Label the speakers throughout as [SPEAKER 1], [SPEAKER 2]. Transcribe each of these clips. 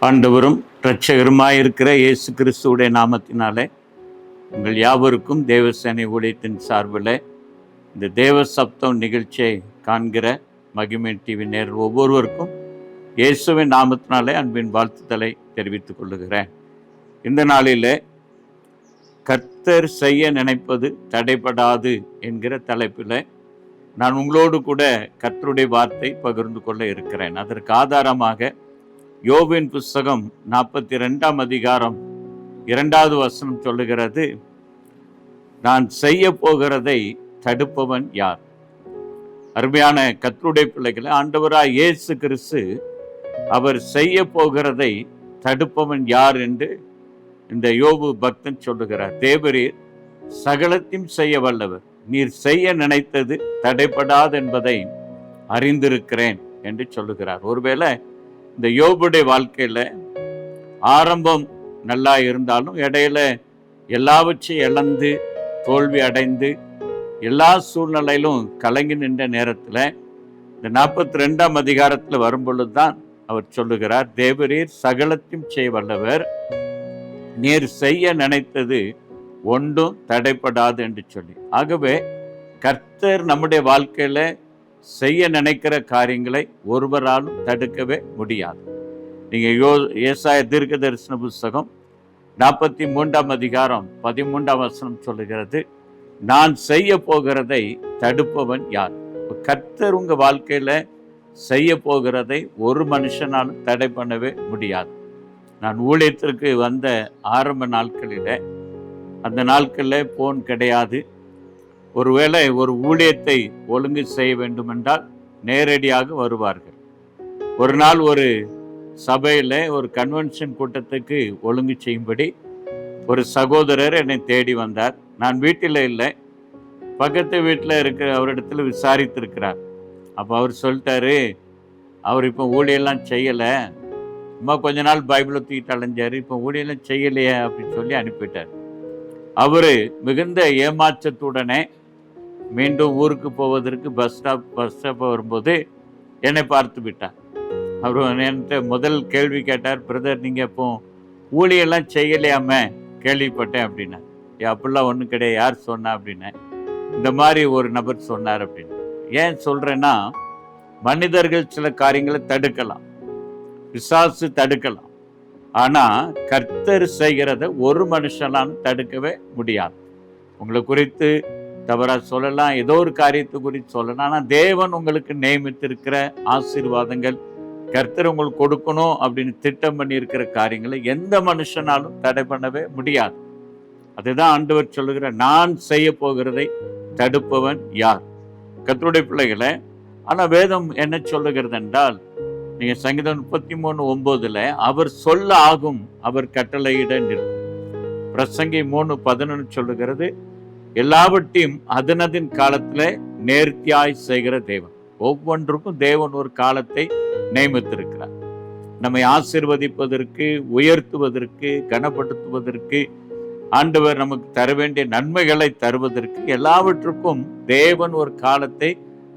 [SPEAKER 1] ஆண்டவரும் இரட்சகருமாயிருக்கிற இயேசு கிறிஸ்துவுடைய நாமத்தினாலே உங்கள் யாவருக்கும் தேவசேனை ஊழியத்தின் சார்பில் இந்த தேவ சப்தம் நிகழ்ச்சியை காண்கிற மகிமை டிவி நேர் ஒவ்வொருவருக்கும் இயேசுவின் நாமத்தினாலே அன்பின் வாழ்த்துதலை தெரிவித்துக் கொள்ளுகிறேன். இந்த நாளிலே கர்த்தர் செய்ய நினைப்பது தடைபடாது என்கிற தலைப்பில் நான் உங்களோடு கூட கர்த்தருடைய வார்த்தை பகிர்ந்து கொள்ள இருக்கிறேன். அதற்கு ஆதாரமாக யோபின் புஸ்தகம் 42ஆம் அதிகாரம் 2வது வசனம் சொல்லுகிறது, நான் செய்ய போகிறதை தடுப்பவன் யார்? அருமையான கர்த்தருடைய பிள்ளைகளை, ஆண்டவராய் இயேசு கிறிஸ்து அவர் செய்ய போகிறதை தடுப்பவன் யார் என்று இந்த யோபு பக்தன் சொல்லுகிறார். தேவரீர் சகலத்தையும் செய்ய வல்லவர், நீர் செய்ய நினைத்தது தடைபடாது என்பதை அறிந்திருக்கிறேன் என்று சொல்லுகிறார். ஒருவேளை இந்த யோபுடைய வாழ்க்கையில ஆரம்பம் நல்லா இருந்தாலும் இடையில எல்லாவற்றையும் இழந்து தோல்வி அடைந்து எல்லா சூழ்நிலையிலும் கலங்கி நின்ற நேரத்தில் இந்த 42ஆம் அதிகாரத்தில் வரும்பொழுது தான் அவர் சொல்லுகிறார், தேவரீர் சகலத்தையும் செய்ய வல்லவர், நீர் செய்ய நினைத்தது ஒன்றும் தடைப்படாது என்று சொல்லி. ஆகவே கர்த்தர் நம்முடைய வாழ்க்கையில செய்ய நினைக்கிற காரியங்களை ஒருவராலும் தடுக்கவே முடியாது. நீங்க ஏசாயா தீர்க்க தரிசன புஸ்தகம் 43ஆம் அதிகாரம் 13ஆம் வசனம் சொல்லுகிறது, நான் செய்ய போகிறதை தடுப்பவன் யார்? கர்த்தர் உங்க வாழ்க்கையில செய்ய போகிறதை ஒரு மனுஷனாலும் தடை பண்ணவே முடியாது. நான் ஊழியத்திற்கு வந்த ஆரம்ப நாட்களில, அந்த நாட்களில் போன் கிடையாது. ஒருவேளை ஒரு ஊழியத்தை ஒழுங்கு செய்ய வேண்டும் என்றால் நேரடியாக வருவார்கள். ஒரு நாள் ஒரு சபையில் ஒரு கன்வென்ஷன் கூட்டத்துக்கு ஒழுங்கு செய்யும்படி ஒரு சகோதரர் என்னை தேடி வந்தார். நான் வீட்டில் இல்லை, பக்கத்து வீட்டில் இருக்கிற அவரிடத்துல விசாரித்திருக்கிறார். அப்போ அவர் சொல்லிட்டாரு, அவர் இப்போ ஊழியெல்லாம் செய்யலை, சும்மா கொஞ்ச நாள் பைபிளை தூக்கிட்டு அலைஞ்சார், இப்போ ஊழியெல்லாம் செய்யலையே அப்படின்னு சொல்லி அனுப்பிட்டார். அவரு மிகுந்த ஏமாற்றத்துடனே மீண்டும் ஊருக்கு போவதற்கு பஸ் ஸ்டாப் வரும்போது என்னை பார்த்து விட்டார். அவர் என்கிட்ட முதல் கேள்வி கேட்டார், பிரதர் நீங்கள் இப்போ ஊழியெல்லாம் செய்யலையாம கேள்விப்பட்டேன் அப்படின்னா. அப்படிலாம் ஒன்றும் கிடையாது, யார் சொன்னா அப்படின்னேன். இந்த மாதிரி ஒரு நபர் சொன்னார் அப்படின்னு. ஏன் சொல்றேன்னா, மனிதர்கள் சில காரியங்களை தடுக்கலாம், பிசாசு தடுக்கலாம், ஆனா கர்த்தர் செய்கிறத ஒரு மனுஷனாலும் தடுக்கவே முடியாது. உங்களை குறித்து தவறா சொல்லலாம், ஏதோ ஒரு காரியத்தை குறித்து சொல்லலாம், ஆனா தேவன் உங்களுக்கு நியமித்திருக்கிற ஆசீர்வாதங்கள், கர்த்தர் உங்களுக்கு கொடுக்கணும் அப்படின்னு திட்டம் பண்ணி இருக்கிற காரியங்களை எந்த மனுஷனாலும் தடை பண்ணவே முடியாது. அதுதான் ஆண்டவர் சொல்லுகிற, நான் செய்ய போகிறதை தடுப்பவன் யார்? கர்த்தருடைய பிள்ளைகளை, ஆனா வேதம் என்ன சொல்லுகிறது என்றால், நீங்க சங்கீதம் 33:9 அவர் சொல்ல ஆகும், அவர் கட்டளையிட நிற்கும். பிரசங்கி 3:11 சொல்லுகிறது, எல்லாவற்றையும் அதனதின் காலத்துல நேர்த்தியாய் செய்கிற தேவன். ஒவ்வொன்றுக்கும் தேவன் ஒரு காலத்தை நியமித்திருக்கிறார். நம்மை ஆசீர்வதிப்பதற்கு, உயர்த்துவதற்கு, கனப்படுத்துவதற்கு, ஆண்டவர் நமக்கு தர வேண்டிய நன்மைகளை தருவதற்கு எல்லாவற்றுக்கும் தேவன் ஒரு காலத்தை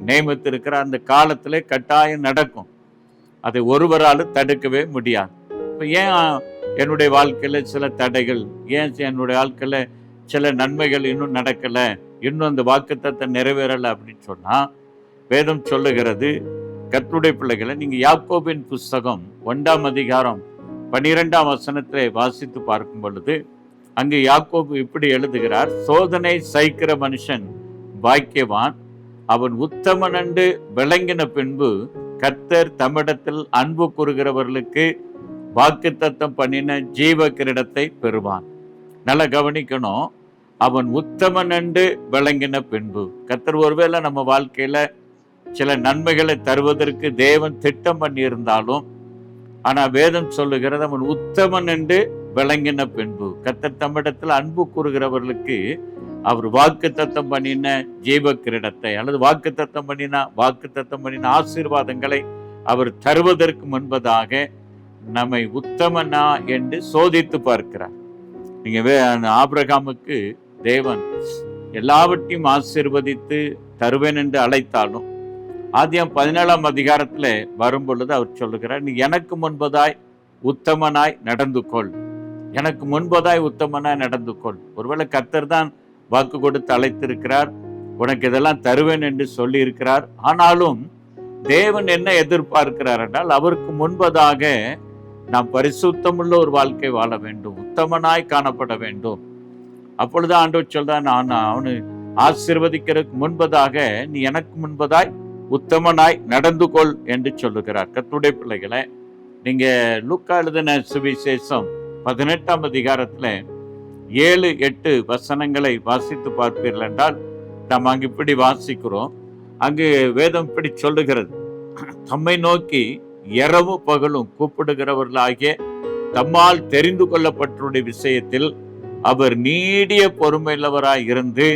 [SPEAKER 1] நியமித்திருக்கிறார். அந்த காலத்திலே கட்டாயம் நடக்கும். அதை ஒருவரால் தடுக்கவே முடியாது. இப்போ ஏன் என்னுடைய வாழ்க்கையில சில தடைகள், ஏன் என்னுடைய வாழ்க்கையில சில நன்மைகள் இன்னும் நடக்கலை, இன்னும் அந்த வாக்குத்தத்தம் நிறைவேறலை அப்படின்னு சொன்னா, வேதம் சொல்லுகிறது, கர்த்தருடைய பிள்ளைகளை, நீங்க யாக்கோபின் புஸ்தகம் 1ஆம் அதிகாரம் 12ஆம் வசனத்தை வாசித்து பார்க்கும் பொழுது அங்கு யாக்கோபு இப்படி எழுதுகிறார், சோதனை சகிக்கிற மனுஷன் பாக்கியவான், அவன் உத்தமன் என்று விளங்கின பின்பு கர்த்தர் தம்மிடத்தில் அன்பு கூறுகிறவர்களுக்கு வாக்குத்தத்தம் பண்ணின ஜீவ கிரீடத்தை பெறுவான். நல்லா கவனிக்கணும், அவன் உத்தமன் என்று விளங்கின பின்பு. கர்த்தர் ஒருவேளை நம்ம வாழ்க்கையில சில நன்மைகளை தருவதற்கு தேவன் திட்டம் பண்ணி இருந்தாலும், ஆனா வேதம் சொல்லுகிறது, அவன் உத்தமன் என்று விளங்கின பின்பு கர்த்தர் தம்மிடத்தில் அன்பு கூறுகிறவர்களுக்கு அவர் வாக்குத்தத்தம் பண்ணின ஜீவ கிரீடத்தை, அல்லது வாக்குத்தத்தம் பண்ணின ஆசீர்வாதங்களை அவர் தருவதற்கு முன்பதாக நம்மை உத்தமனா என்று சோதித்து பார்க்கிறார். நீங்க ஆபிரகாமுக்கு தேவன் எல்லாவற்றையும் ஆசீர்வதித்து தருவேன் என்று அழைத்தாலும், ஆதியாகமம் 17ஆம் அதிகாரத்துல வரும் பொழுது அவர் சொல்லுகிறார், நீ எனக்கு முன்பதாய் உத்தமனாய் நடந்து கொள், எனக்கு முன்பதாய் உத்தமனாய் நடந்து கொள். ஒருவேளை கர்த்தர் தான் வாக்கு கொடுத்து அழைத்திருக்கிறார், உனக்கு இதெல்லாம் தருவேன் என்று சொல்லி இருக்கிறார். ஆனாலும் தேவன் என்ன எதிர்பார்க்கிறார் என்றால், அவருக்கு முன்பதாக நாம் பரிசுத்தமுள்ள ஒரு வாழ்க்கை வாழ வேண்டும், உத்தமனாய் காணப்பட வேண்டும். அப்பொழுது ஆண்டவர் சொல்றான், நான் அவனு ஆசீர்வதிக்கிறதுக்கு முன்பதாக நீ எனக்கு முன்பதாய் உத்தமனாய் நடந்து கொள் என்று சொல்லுகிறார். கர்த்தருடைய பிள்ளைகளை, நீங்க லூக்கா எழுதின சுவிசேஷம் 18ஆம் அதிகாரத்துல 7-8 வசனங்களை வாசித்து பார்ப்பீர்கள் என்றால், நாம் அங்கு இப்படி வாசிக்கிறோம். அங்கு வேதம் இப்படி சொல்லுகிறது, தம்மை நோக்கி இரவு பகலும் கூப்பிடுகிறவர்களாகிய தம்மால் தெரிந்து கொள்ளப்பட்டவருடைய விஷயத்தில் அவர் நீடிய பொறுமையுள்ளவராய் இருந்து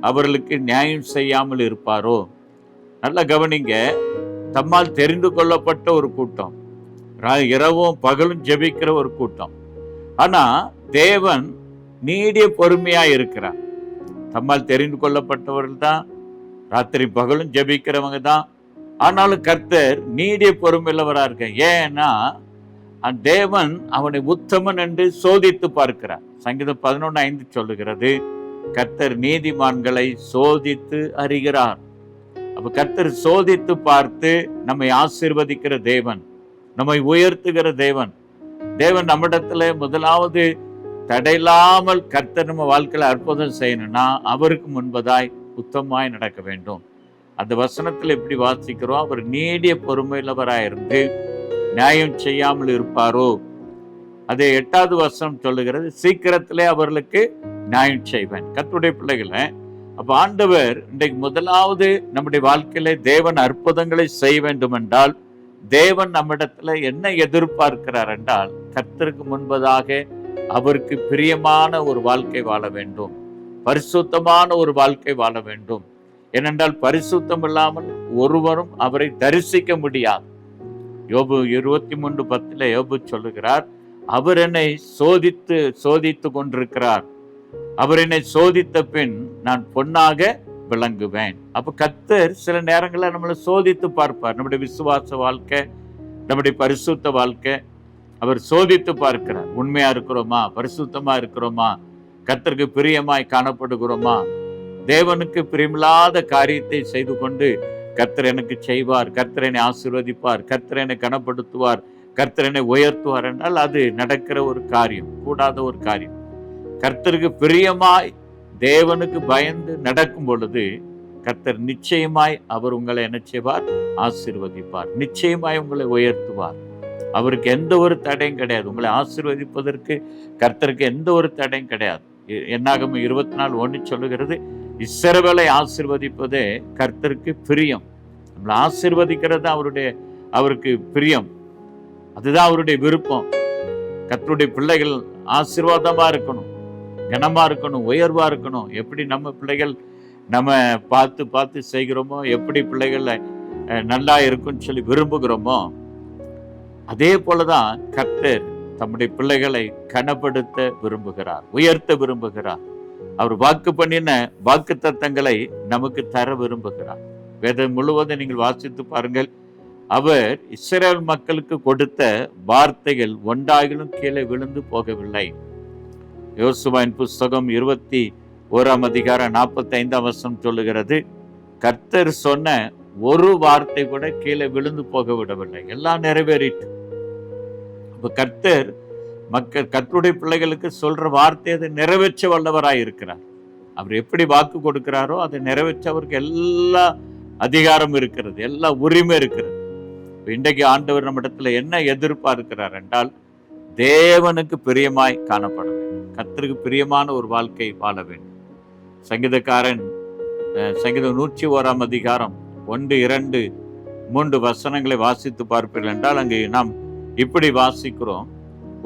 [SPEAKER 1] அவர்களுக்கு நியாயம் செய்யாமல் இருப்பாரோ. நல்ல கவனிங்க, தம்மால் தெரிந்து கொள்ளப்பட்ட ஒரு கூட்டம், இரவும் பகலும் ஜெபிக்கிற ஒரு கூட்டம். ஆனா தேவன் நீடிய பொறுமையாய் இருக்கிறார். தம்மால் தெரிந்து கொள்ளப்பட்டவர்கள் தான், ராத்திரி பகலும் ஜெபிக்கிறவங்க தான். ஆனாலும் கர்த்தர் நீடிய பொறுமையுள்ளவரா இருக்க. ஏன்னா தேவன் அவனை உத்தமன் என்று சோதித்து பார்க்கிறார். சங்கீதம் 11:5 சொல்லுகிறது, கர்த்தர் நீதிமான்களை சோதித்து அறிகிறார். அப்ப கர்த்தர் சோதித்து பார்த்து நம்மை ஆசீர்வதிக்கிற தேவன், நம்மை உயர்த்துகிற தேவன். தேவன் நம்மிடத்துல முதலாவது தடையில்லாமல் கர்த்தர் நம்ம வாழ்க்கையில அற்புதம் செய்யணும்னா அவருக்கு முன்பதாய் உத்தமமாய் நடக்க வேண்டும். அந்த வசனத்துல எப்படி வாசிக்கிறோம், அவர் நீடிய பொறுமையுள்ளவராயிருந்து நியாயம் செய்யாமல் இருப்பாரோ. அதே 8வது வசனம் சொல்லுகிறது, சீக்கிரத்திலே அவர்களுக்கு நியாயம் செய்வேன். கர்த்தருடைய பிள்ளைகளை, அப்ப ஆண்டவர் இன்றைக்கு முதலாவது நம்முடைய வாழ்க்கையில தேவன் அற்புதங்களை செய்ய வேண்டும் என்றால், தேவன் நம்மிடத்துல என்ன எதிர்பார்க்கிறார் என்றால், கர்த்தருக்கு முன்பதாக அவருக்கு பிரியமான ஒரு வாழ்க்கை வாழ வேண்டும், பரிசுத்தமான ஒரு வாழ்க்கை வாழ வேண்டும். ஏனென்றால் பரிசுத்தம் இல்லாமல் ஒருவரும் அவரை தரிசிக்க முடியாது. யோபு 23:10 யோபு சொல்லுகிறார், அவர் என்னை சோதித்து கொண்டிருக்கிறார், அவர் என்னை சோதித்த பின் நான் பொன்னாக விளங்குவேன். அப்ப கர்த்தர் சில நேரங்களில் நம்மளை சோதித்து பார்ப்பார். நம்முடைய விசுவாச வாழ்க்கை, நம்முடைய பரிசுத்த வாழ்க்கை அவர் சோதித்து பார்க்கிறார். உண்மையா இருக்கிறோமா, பரிசுத்தமா இருக்கிறோமா, கர்த்தருக்கு பிரியமாய் காணப்படுகிறோமா, தேவனுக்கு பிரியமில்லாத காரியத்தை செய்து கொண்டு கர்த்தர் எனக்கு செய்வார், கர்த்தர் என்னை ஆசீர்வதிப்பார், கர்த்தர் என்னை கனப்படுத்துவார், கர்த்தர் என்னை உயர்த்துவார் என்றால் அது நடக்கிற ஒரு காரியம், கூடாத ஒரு காரியம். கர்த்தருக்கு பிரியமாய் தேவனுக்கு பயந்து நடக்கும் பொழுது கர்த்தர் நிச்சயமாய் அவர் உங்களை என்ன செய்வார், ஆசீர்வதிப்பார், நிச்சயமாய் உங்களை உயர்த்துவார். அவருக்கு எந்த ஒரு தடையும் கிடையாது. உங்களை ஆசீர்வதிப்பதற்கு கர்த்தருக்கு எந்த ஒரு தடையும் கிடையாது. என்னாகமம் 24:1 சொல்லுகிறது, இஸ்ரவேலை ஆசீர்வதிப்பதே கர்த்தருக்கு பிரியம். நம்மளை ஆசீர்வதிக்கிறது அவருக்கு பிரியம், அதுதான் அவருடைய விருப்பம். கர்த்தருடைய பிள்ளைகள் ஆசீர்வாதமா இருக்கணும், கனமா இருக்கணும், உயர்வா இருக்கணும். எப்படி நம்ம பிள்ளைகள் நம்ம பார்த்து செய்கிறோமோ, எப்படி பிள்ளைகள் நல்லா இருக்குன்னு சொல்லி விரும்புகிறோமோ, அதே போலதான் கர்த்தர் தம்முடைய பிள்ளைகளை கனப்படுத்த விரும்புகிறார், உயர்த்த விரும்புகிறார். அவர் வாக்கு பண்ணின வாக்கு தத்தங்களை நமக்கு தர விரும்புகிறார். வேதம் முழுவதும் நீங்கள் வாசித்து பாருங்கள், அவர் இஸ்ரவேல் மக்களுக்கு கொடுத்த வார்த்தைகள் ஒன்றாகிலும் கீழே விழுந்து போகவில்லை. யோசுவாவின் புஸ்தகம் 21ஆம் அதிகாரம் 45ஆம் வசனம் சொல்லுகிறது, கர்த்தர் சொன்ன ஒரு வார்த்தை கூட கீழே விழுந்து போக விடவில்லை, எல்லாம் நிறைவேறிட்டு. அப்ப கர்த்தர் கர்த்தருடைய பிள்ளைகளுக்கு சொல்ற வார்த்தை அதை நிறைவேற்ற வல்லவராய் இருக்கிறார். அவர் எப்படி வாக்கு கொடுக்கிறாரோ அதை நிறைவேற்ற அவருக்கு எல்லா அதிகாரம் இருக்கிறது, எல்லா உரிமை இருக்கிறது. இன்றைக்கு ஆண்டவர் நம்ம இடத்துல என்ன எதிர்பார்க்கிறார் என்றால், தேவனுக்கு பிரியமாய் காணப்பட வேண்டும், கர்த்தருக்கு பிரியமான ஒரு வாழ்க்கை வாழ வேண்டும். சங்கீதம் 101ஆம் அதிகாரம் 1, 2, 3 வசனங்களை வாசித்து பார்ப்பீர்கள் என்றால், அங்கே நாம் இப்படி வாசிக்கிறோம்,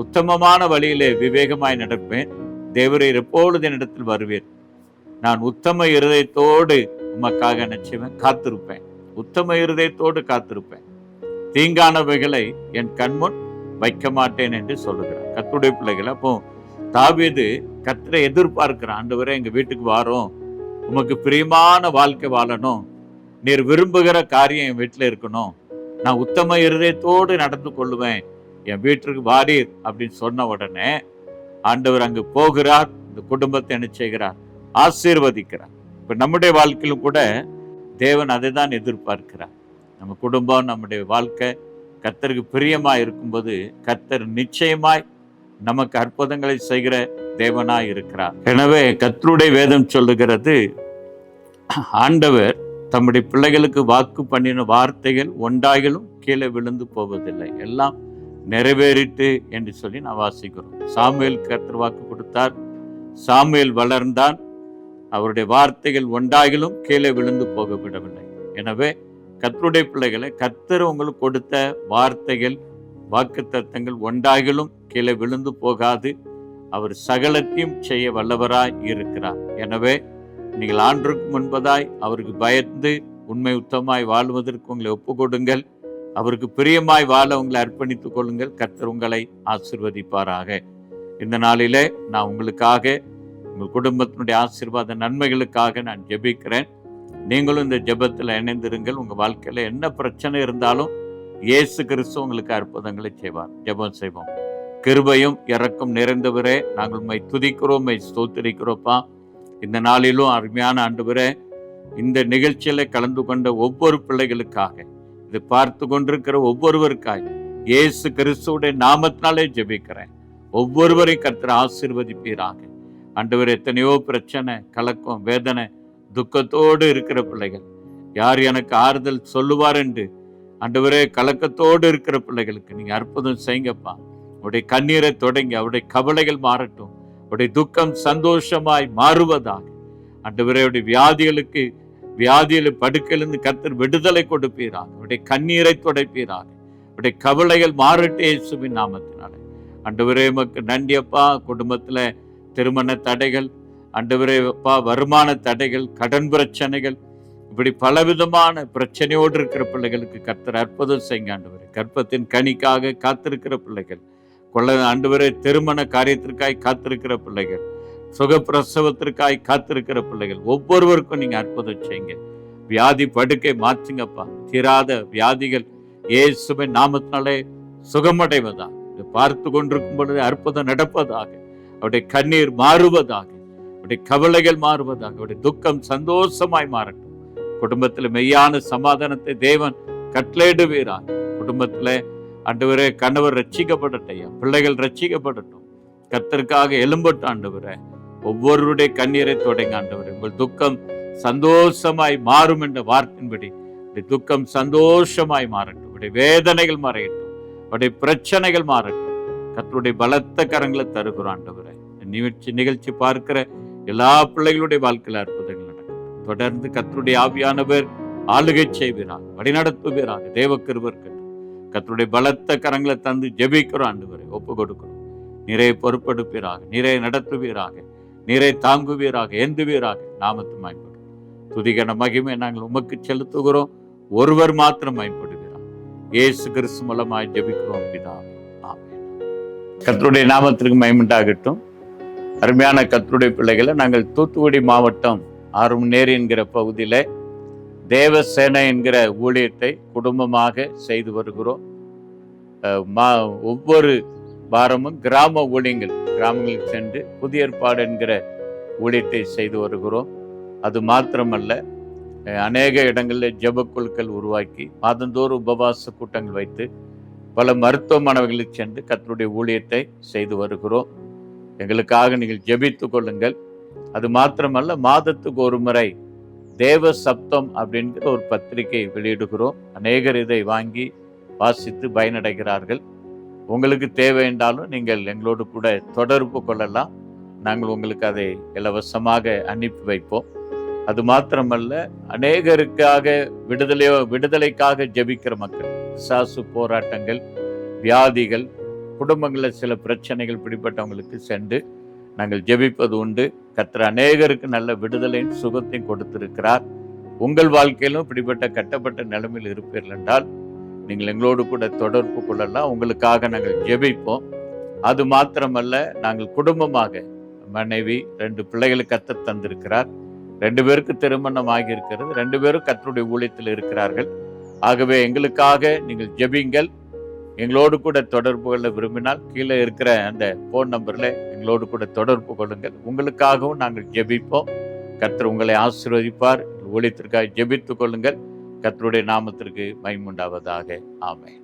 [SPEAKER 1] உத்தமமான வழியிலே விவேகமாய் நடப்பேன், தேவரீர் எப்பொழுது என்னிடத்தில் வருவீர், நான் உத்தம இருதயத்தோடு உமக்காக நிச்சயமே காத்திருப்பேன், உத்தம இருதயத்தோடு காத்திருப்பேன், தீங்கானவைகளை என் கண்முன் வைக்க மாட்டேன் என்று சொல்லுகிறார். கர்த்தருடைய பிள்ளைகள், அப்போ தாவீது கர்த்தரை எதிர்பார்க்கிறான், ஆண்டவரே எங்க வீட்டுக்கு வாரோம், உமக்கு பிரியமான வாழ்க்கை வாழணும், நீர் விரும்புகிற காரியம் என் வீட்டில் இருக்கணும், நான் உத்தம இருதயத்தோடு நடந்து கொள்ளுவேன், என் வீட்டிற்கு வாரீர் அப்படின்னு சொன்ன உடனே ஆண்டவர் அங்கு போகிறார். இந்த குடும்பத்தை என்ன செய்கிறார்? ஆசீர்வதிக்கிறார். இப்ப நம்முடைய வாழ்க்கையிலும் கூட தேவன் அதை தான் எதிர்பார்க்கிறார். நம்ம குடும்பம், நம்முடைய வாழ்க்கை கர்த்தருக்கு பிரியமா இருக்கும்போது கர்த்தர் நிச்சயமாய் நமக்கு அற்புதங்களை செய்கிற தேவனாய் இருக்கிறார். எனவே கர்த்தருடைய வேதம் சொல்லுகிறது, ஆண்டவர் தம்முடைய பிள்ளைகளுக்கு வாக்கு பண்ணின வார்த்தைகள் ஒன்றாகிலும் கீழே விழுந்து போவதில்லை, எல்லாம் நிறைவேறிட்டு என்று சொல்லி நான் வாசிக்கிறோம். சாமுவேல் கர்த்தர் வாக்கு கொடுத்தார், சாமுவேல் வளர்ந்தான், அவருடைய வார்த்தைகள் ஒன்றாகிலும் கீழே விழுந்து போக விடவில்லை. எனவே கர்த்தருடைய பிள்ளைகளை, கர்த்தர் உங்களுக்கு கொடுத்த வார்த்தைகள், வாக்கு தத்தங்கள் ஒன்றாகிலும் கீழே விழுந்து போகாது. அவர் சகலத்தையும் செய்ய வல்லவராய் இருக்கிறார். எனவே நீங்கள் ஆண்டுக்கு முன்பதாய் அவருக்கு பயந்து உண்மை உத்தமாய் வாழ்வதற்கு உங்களை ஒப்பு கொடுங்கள். அவருக்கு பிரியமாய் வாழ உங்களை அர்ப்பணித்துக் கொள்ளுங்கள். கர்த்தர் உங்களை ஆசீர்வதிப்பாராக. இந்த நாளிலே நான் உங்களுக்காக, உங்கள் குடும்பத்தினுடைய ஆசீர்வாத நன்மைகளுக்காக நான் ஜெபிக்கிறேன். நீங்களும் இந்த ஜெபத்தில் இணைந்திருங்கள். உங்கள் வாழ்க்கையில் என்ன பிரச்சனை இருந்தாலும் இயேசு கிறிஸ்து உங்களுக்கு அற்புதங்களை செய்வார். ஜெபம் செய்வோம். கிருபையும் இரக்கம் நிறைந்தவரே, நாங்கள் உம்மை துதிக்கிறோம், உம்மை ஸ்தோத்திரிக்கிறோப்பா. இந்த நாளிலும் அருமையான ஆண்டவரே, இந்த நிகழ்ச்சியில கலந்து கொண்ட ஒவ்வொரு பிள்ளைகளுக்காக, இதை பார்த்து கொண்டிருக்கிற ஒவ்வொருவருக்காக இயேசு கிறிஸ்துவுடைய நாமத்தினாலே ஜெபிக்கிறேன். ஒவ்வொருவரை கர்த்தர் ஆசீர்வதிப்பீராக. ஆண்டவர், எத்தனையோ பிரச்சனை, கலக்கம், வேதனை, துக்கத்தோடு இருக்கிற பிள்ளைகள், யார் எனக்கு ஆறுதல் சொல்லுவார் என்று ஆண்டவரே கலக்கத்தோடு இருக்கிற பிள்ளைகளுக்கு நீங்க அற்புதம் செய்யுங்கப்பா. அவருடைய கண்ணீரை தொடங்கி அவருடைய கவலைகள் மாறட்டும், அவருடைய துக்கம் சந்தோஷமாய் மாறுவதாக. ஆண்டவரே, அவருடைய வியாதியில் படுக்கையிலிருந்து கர்த்தர் விடுதலை கொடுப்பீராக. அவருடைய கண்ணீரை துடைப்பீராக. அவருடைய கவலைகள் மாறட்டே இயேசுவின் நாமத்தினாலே. ஆண்டவரே, உமக்கு நன்றி அப்பா. குடும்பத்துல திருமண தடைகள், ஆண்டவரே அப்பா, வருமான தடைகள், கடன் பிரச்சனைகள், இப்படி பலவிதமான பிரச்சனையோடு இருக்கிற பிள்ளைகளுக்கு கர்த்தர் அற்புதம் செய்யுங்க ஆண்டவரே. கர்ப்பத்தின் கனிக்காக காத்திருக்கிற பிள்ளைகள், ஆண்டவரே திருமண காரியத்திற்காய் காத்திருக்கிற பிள்ளைகள், சுகப்பிரசவத்திற்காய் காத்திருக்கிற பிள்ளைகள், ஒவ்வொருவருக்கும் நீங்க அற்புதம் செய்யுங்க. வியாதி படுக்கை மாற்றுங்கப்பா. தீராத வியாதிகள் இயேசுவின் நாமத்தினாலே சுகமடைவதாக. பார்த்து கொண்டிருக்கும் பொழுது அற்புதம் நடப்பதாக. அவருடைய கண்ணீர் மாறுவதாக. அவருடைய கவலைகள் மாறுவதாக. அவருடைய துக்கம் சந்தோஷமாய் மாறட்டும். குடும்பத்தில் மெய்யான சமாதானத்தை தேவன் கட்டளையிடுவீராக. குடும்பத்தில் ஆண்டவரே கணவர் ரட்சிக்கப்படட்டையா, பிள்ளைகள் ரட்சிக்கப்படட்டும். கர்த்தருக்காக எழும்பட்டு ஆண்டவரே. ஒவ்வொருவருடைய கண்ணீரை தொடங்க ஆண்டவரே. உங்கள் துக்கம் சந்தோஷமாய் மாறும் என்ற வார்த்தையின்படி துக்கம் சந்தோஷமாய் மாறட்டும். உடைய வேதனைகள் மறையட்டும். உடைய பிரச்சனைகள் மாறட்டும். கர்த்தருடைய பலத்த கரங்களை தருகிறோம் ஆண்டவரே. நிகழ்ச்சி பார்க்கிற எல்லா பிள்ளைகளுடைய வாழ்க்கையில் அற்புதங்கள் நடக்கும். தொடர்ந்து கர்த்தருடைய ஆவியானவர் ஆளுகை செய்வீராக, வழிநடத்துவீராக. தேவக்கிருபர் கர்த்தருடைய பலத்த கரங்களை தந்து ஜெபிக்கிறோம் ஆண்டவரே. ஒப்பு கொடுக்கிறோம். நிறைய பொறுப்பெடுப்பீராக, நிறைய நடத்துவீராக, நிறைய தாங்குவீராக, ஏந்துவீராக. நாமத்து மகிமைப்படும். துதிகன மகிமை நாங்கள் உமக்கு செலுத்துகிறோம். ஒருவர் மாத்திரம் மகிமைப்படுவீராக. இயேசு கிறிஸ்து மூலமாய் ஜெபிக்கிறோம் பிதாவே. ஆமென். கர்த்தருடைய நாமத்திற்கு மகிமையுண்டாகட்டும். அருமையான கர்த்தருடைய பிள்ளைகளை, நாங்கள் தூத்துக்குடி மாவட்டம் ஆறுமுன்னேரி என்கிற பகுதியில தேவசேனை என்கிற ஊழியத்தை குடும்பமாக செய்து வருகிறோம். ஒவ்வொரு வாரமும் கிராம ஊழியங்கள், கிராமங்களுக்கு சென்று புதிய ஏற்பாடு என்கிற ஊழியத்தை செய்து வருகிறோம். அது மாத்திரமல்ல, அநேக இடங்களில் ஜெபக்குழுக்கள் உருவாக்கி மாதந்தோறும் உபவாச கூட்டங்கள் வைத்து பல மருத்துவமனைகளுக்கு சென்று கர்த்தருடைய ஊழியத்தை செய்து வருகிறோம். எங்களுக்காக நீங்கள் ஜெபித்து கொள்ளுங்கள். அது மாத்திரமல்ல, மாதத்துக்கு ஒரு முறை தேவ சப்தம் அப்படிங்கிற ஒரு பத்திரிகை வெளியிடுகிறோம். அநேகர் இதை வாங்கி வாசித்து பயனடைகிறார்கள். உங்களுக்கு தேவை என்றாலும் நீங்கள் எங்களோடு கூட தொடர்பு கொள்ளலாம். நாங்கள் உங்களுக்கு அதை இலவசமாக அனுப்பி வைப்போம். அது மாத்திரமல்ல, அநேகருக்காக விடுதலைக்காக ஜெபிக்கிற மக்கள், பிசாசு போராட்டங்கள், வியாதிகள், குடும்பங்களில் சில பிரச்சனைகள் பிடிப்பட்டவங்களுக்கு சென்று நாங்கள் ஜெபிப்பது உண்டு. கர்த்தர் அநேகருக்கு நல்ல விடுதலையும் சுகத்தையும் கொடுத்திருக்கிறார். உங்கள் வாழ்க்கையிலும் இப்படிப்பட்ட கட்டப்பட்ட நிலைமையில் இருப்பீர்கள் என்றால் நீங்கள் எங்களோடு கூட தொடர்பு கொள்ளலாம். உங்களுக்காக நாங்கள் ஜெபிப்போம். அது மாத்திரமல்ல, நாங்கள் குடும்பமாக, மனைவி 2 பிள்ளைகளை கர்த்தர் தந்திருக்கிறார். 2 பேருக்கு திருமணம் ஆகியிருக்கிறது. 2 பேரும் கர்த்தருடைய ஊழியத்தில் இருக்கிறார்கள். ஆகவே எங்களுக்காக நீங்கள் ஜெபிங்கள். எங்களோடு கூட தொடர்பு கொள்ள விரும்பினால் கீழே இருக்கிற அந்த ஃபோன் நம்பரில் எங்களோடு கூட தொடர்பு கொள்ளுங்கள். உங்களுக்காகவும் நாங்கள் ஜெபிப்போம். கர்த்தர் உங்களை ஆசீர்வதிப்பார். ஊழியத்திற்காக ஜெபித்துக் கொள்ளுங்கள். கர்த்தருடைய நாமத்திற்கு மகிமை உண்டாவதாக. ஆமென்.